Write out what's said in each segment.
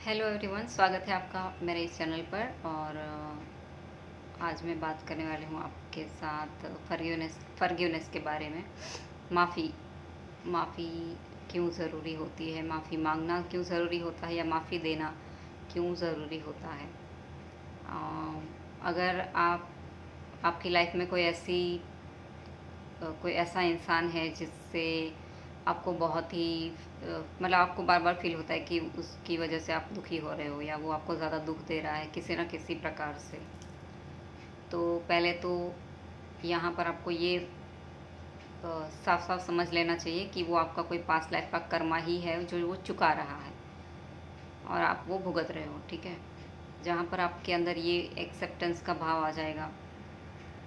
Hello everyone, स्वागत है आपका मेरे इस चैनल पर। और आज मैं बात करने वाली हूँ आपके साथ फॉरगिवनेस के बारे में। माफ़ी माफ़ी क्यों ज़रूरी होती है, माफ़ी मांगना क्यों ज़रूरी होता है या माफ़ी देना क्यों ज़रूरी होता है। अगर आपकी लाइफ में कोई ऐसा इंसान है जिससे आपको बहुत ही मतलब आपको बार बार फील होता है कि उसकी वजह से आप दुखी हो रहे हो या वो आपको ज़्यादा दुख दे रहा है किसी न किसी प्रकार से, तो पहले तो यहाँ पर आपको ये साफ साफ समझ लेना चाहिए कि वो आपका कोई पास्ट लाइफ का कर्मा ही है जो वो चुका रहा है और आप वो भुगत रहे हो। ठीक है, जहाँ पर आपके अंदर ये एक्सेप्टेंस का भाव आ जाएगा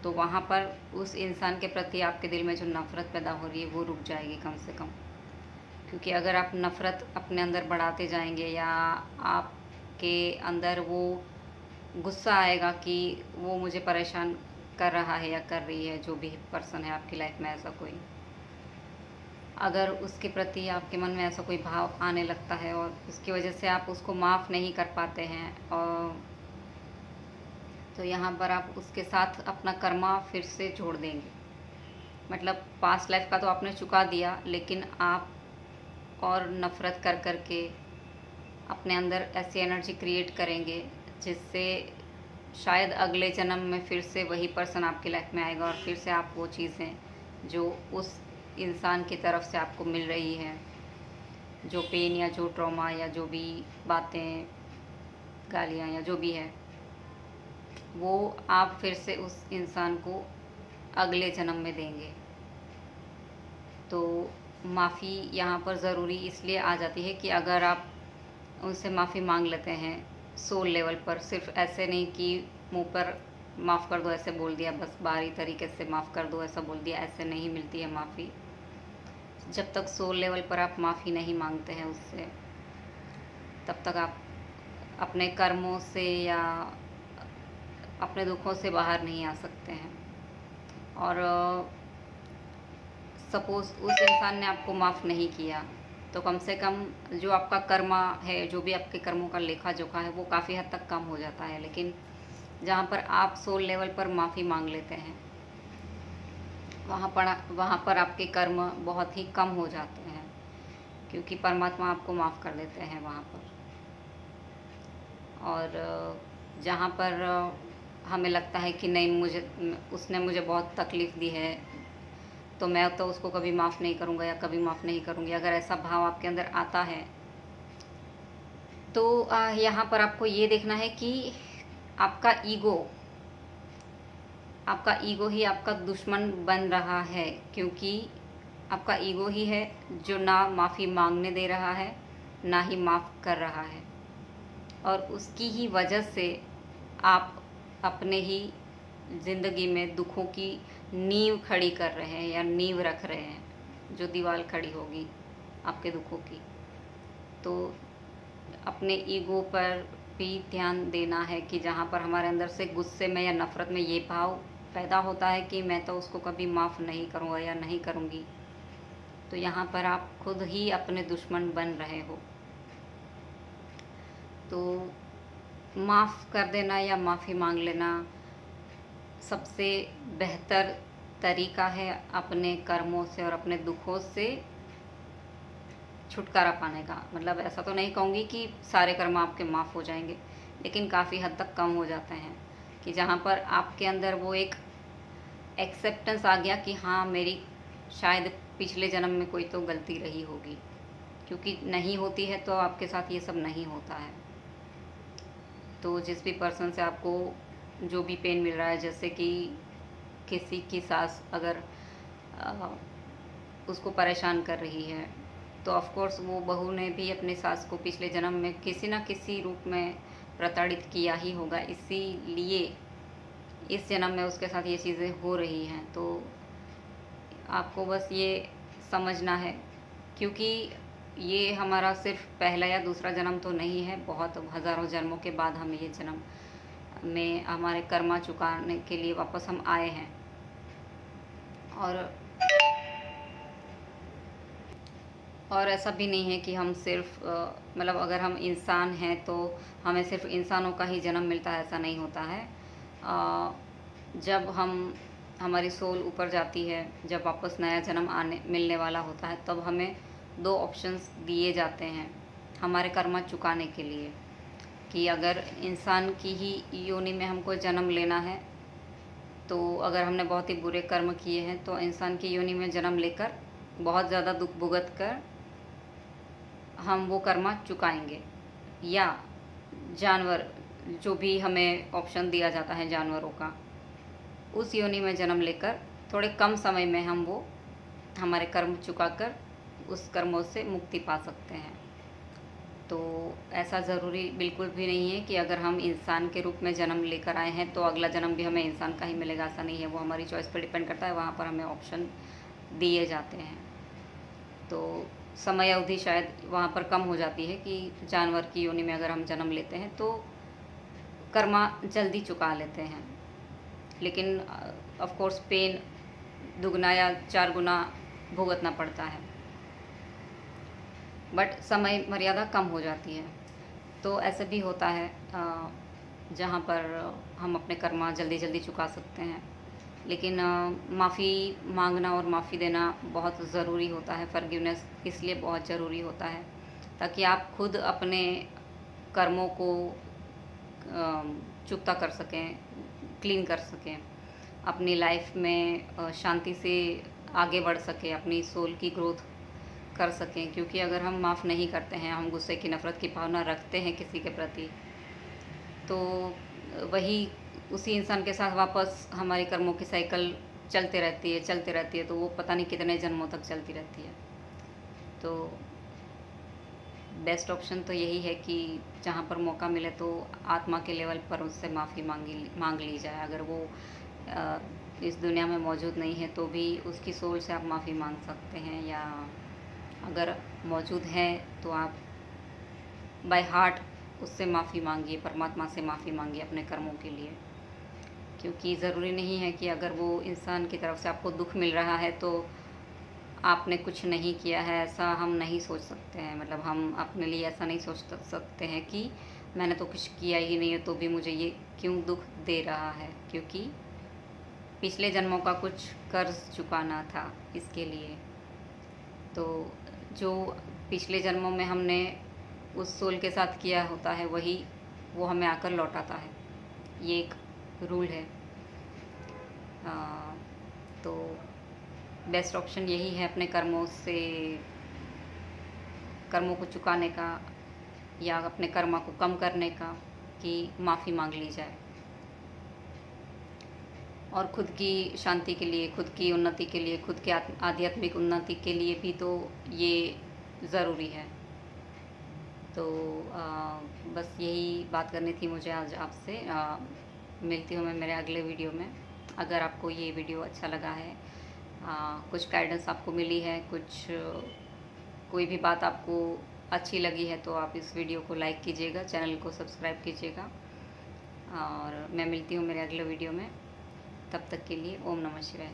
तो वहाँ पर उस इंसान के प्रति आपके दिल में जो नफ़रत पैदा हो रही है वो रुक जाएगी कम से कम। क्योंकि अगर आप नफ़रत अपने अंदर बढ़ाते जाएंगे या आपके अंदर वो गुस्सा आएगा कि वो मुझे परेशान कर रहा है या कर रही है, जो भी पर्सन है आपकी लाइफ में ऐसा कोई, अगर उसके प्रति आपके मन में ऐसा कोई भाव आने लगता है और उसकी वजह से आप उसको माफ़ नहीं कर पाते हैं, और तो यहाँ पर आप उसके साथ अपना कर्मा फिर से जोड़ देंगे। मतलब पास्ट लाइफ का तो आपने चुका दिया, लेकिन आप और नफ़रत कर कर के अपने अंदर ऐसी एनर्जी क्रिएट करेंगे जिससे शायद अगले जन्म में फिर से वही पर्सन आपकी लाइफ में आएगा और फिर से आप वो चीज़ें जो उस इंसान की तरफ से आपको मिल रही हैं, जो पेन या जो ट्रॉमा या जो भी बातें, गालियाँ या जो भी है, वो आप फिर से उस इंसान को अगले जन्म में देंगे। तो माफ़ी यहाँ पर ज़रूरी इसलिए आ जाती है कि अगर आप उनसे माफ़ी मांग लेते हैं सोल लेवल पर, सिर्फ ऐसे नहीं कि मुंह पर माफ़ कर दो ऐसे बोल दिया, बस बाहरी तरीके से माफ़ कर दो ऐसा बोल दिया, ऐसे नहीं मिलती है माफ़ी। जब तक सोल लेवल पर आप माफ़ी नहीं मांगते हैं उससे, तब तक आप अपने कर्मों से या अपने दुखों से बाहर नहीं आ सकते हैं। और सपोज़ उस इंसान ने आपको माफ़ नहीं किया तो कम से कम जो आपका कर्मा है, जो भी आपके कर्मों का लेखा जोखा है, वो काफ़ी हद तक कम हो जाता है। लेकिन जहाँ पर आप सोल लेवल पर माफ़ी मांग लेते हैं, वहाँ पर आपके कर्म बहुत ही कम हो जाते हैं, क्योंकि परमात्मा आपको माफ़ कर देते हैं वहाँ पर। और जहाँ पर हमें लगता है कि नहीं, उसने मुझे बहुत तकलीफ़ दी है तो मैं तो उसको कभी माफ़ नहीं करूँगा या कभी माफ़ नहीं करूँगी, अगर ऐसा भाव आपके अंदर आता है तो यहाँ पर आपको ये देखना है कि आपका ईगो ही आपका दुश्मन बन रहा है, क्योंकि आपका ईगो ही है जो ना माफ़ी मांगने दे रहा है ना ही माफ़ कर रहा है, और उसकी ही वजह से आप अपने ही ज़िंदगी में दुखों की नींव खड़ी कर रहे हैं या नींव रख रहे हैं, जो दीवार खड़ी होगी आपके दुखों की। तो अपने ईगो पर भी ध्यान देना है कि जहाँ पर हमारे अंदर से गुस्से में या नफ़रत में ये भाव पैदा होता है कि मैं तो उसको कभी माफ़ नहीं करूँगा या नहीं करूँगी, तो यहाँ पर आप खुद ही अपने दुश्मन बन रहे हो। तो माफ़ कर देना या माफ़ी मांग लेना सबसे बेहतर तरीका है अपने कर्मों से और अपने दुखों से छुटकारा पाने का। मतलब ऐसा तो नहीं कहूँगी कि सारे कर्म आपके माफ़ हो जाएंगे, लेकिन काफ़ी हद तक कम हो जाते हैं, कि जहाँ पर आपके अंदर वो एक एक्सेप्टेंस आ गया कि हाँ, मेरी शायद पिछले जन्म में कोई तो गलती रही होगी, क्योंकि नहीं होती है तो आपके साथ ये सब नहीं होता है। तो जिस भी पर्सन से आपको जो भी पेन मिल रहा है, जैसे कि किसी की सास अगर उसको परेशान कर रही है, तो ऑफ कोर्स वो बहू ने भी अपनी सास को पिछले जन्म में किसी न किसी रूप में प्रताड़ित किया ही होगा, इसीलिए इस जन्म में उसके साथ ये चीज़ें हो रही हैं। तो आपको बस ये समझना है, क्योंकि ये हमारा सिर्फ पहला या दूसरा जन्म तो नहीं है, बहुत हज़ारों जन्मों के बाद हम ये जन्म में हमारे कर्मा चुकाने के लिए वापस हम आए हैं। और और ऐसा भी नहीं है कि हम सिर्फ मतलब अगर हम इंसान हैं तो हमें सिर्फ इंसानों का ही जन्म मिलता है, ऐसा नहीं होता है। जब हमारी सोल ऊपर जाती है, जब वापस नया जन्म आने मिलने वाला होता है, तब हमें दो ऑप्शंस दिए जाते हैं हमारे कर्म चुकाने के लिए, कि अगर इंसान की ही योनि में हमको जन्म लेना है, तो अगर हमने बहुत ही बुरे कर्म किए हैं तो इंसान की योनि में जन्म लेकर बहुत ज़्यादा दुख भुगत कर हम वो कर्म चुकाएंगे, या जानवर, जो भी हमें ऑप्शन दिया जाता है जानवरों का, उस योनि में जन्म लेकर थोड़े कम समय में हम वो हमारे कर्म चुकाकर उस कर्मों से मुक्ति पा सकते हैं। तो ऐसा ज़रूरी बिल्कुल भी नहीं है कि अगर हम इंसान के रूप में जन्म लेकर आए हैं तो अगला जन्म भी हमें इंसान का ही मिलेगा, ऐसा नहीं है। वो हमारी चॉइस पर डिपेंड करता है, वहाँ पर हमें ऑप्शन दिए जाते हैं। तो समय अवधि शायद वहाँ पर कम हो जाती है कि जानवर की योनि में अगर हम जन्म लेते हैं तो कर्मा जल्दी चुका लेते हैं, लेकिन ऑफ कोर्स पेन दुगना या 4 गुना भुगतना पड़ता है, बट समय मर्यादा कम हो जाती है। तो ऐसे भी होता है जहाँ पर हम अपने कर्मा जल्दी जल्दी चुका सकते हैं, लेकिन माफ़ी मांगना और माफ़ी देना बहुत ज़रूरी होता है। फॉरगिवनेस इसलिए बहुत ज़रूरी होता है ताकि आप खुद अपने कर्मों को चुकता कर सकें, क्लीन कर सकें, अपनी लाइफ में शांति से आगे बढ़ सकें, अपनी सोल की ग्रोथ कर सकें। क्योंकि अगर हम माफ़ नहीं करते हैं, हम गुस्से की, नफ़रत की भावना रखते हैं किसी के प्रति, तो वही उसी इंसान के साथ वापस हमारी कर्मों की साइकिल चलते रहती है, तो वो पता नहीं कितने जन्मों तक चलती रहती है। तो बेस्ट ऑप्शन तो यही है कि जहाँ पर मौका मिले तो आत्मा के लेवल पर उससे माफ़ी मांग ली जाए। अगर वो इस दुनिया में मौजूद नहीं है तो भी उसकी सोल से आप माफ़ी मांग सकते हैं, या अगर मौजूद है तो आप बाय हार्ट उससे माफ़ी मांगिए, परमात्मा से माफ़ी मांगिए अपने कर्मों के लिए। क्योंकि ज़रूरी नहीं है कि अगर वो इंसान की तरफ से आपको दुख मिल रहा है तो आपने कुछ नहीं किया है, ऐसा हम नहीं सोच सकते हैं। मतलब हम अपने लिए ऐसा नहीं सोच सकते हैं कि मैंने तो कुछ किया ही नहीं है तो भी मुझे ये क्यों दुख दे रहा है, क्योंकि पिछले जन्मों का कुछ कर्ज चुकाना था इसके लिए। तो जो पिछले जन्मों में हमने उस सोल के साथ किया होता है वही वो हमें आकर लौटाता है, ये एक रूल है। तो बेस्ट ऑप्शन यही है अपने कर्मों को चुकाने का, या अपने कर्मा को कम करने का, कि माफ़ी मांग ली जाए। और खुद की शांति के लिए, खुद की उन्नति के लिए, खुद के आध्यात्मिक उन्नति के लिए भी तो ये ज़रूरी है। तो बस यही बात करनी थी मुझे आज आपसे। मिलती हूँ मैं मेरे अगले वीडियो में। अगर आपको ये वीडियो अच्छा लगा है, कुछ गाइडेंस आपको मिली है, कोई भी बात आपको अच्छी लगी है, तो आप इस वीडियो को लाइक कीजिएगा, चैनल को सब्सक्राइब कीजिएगा। और मैं मिलती हूँ मेरे अगले वीडियो में। तब तक के लिए ओम नमः शिवाय।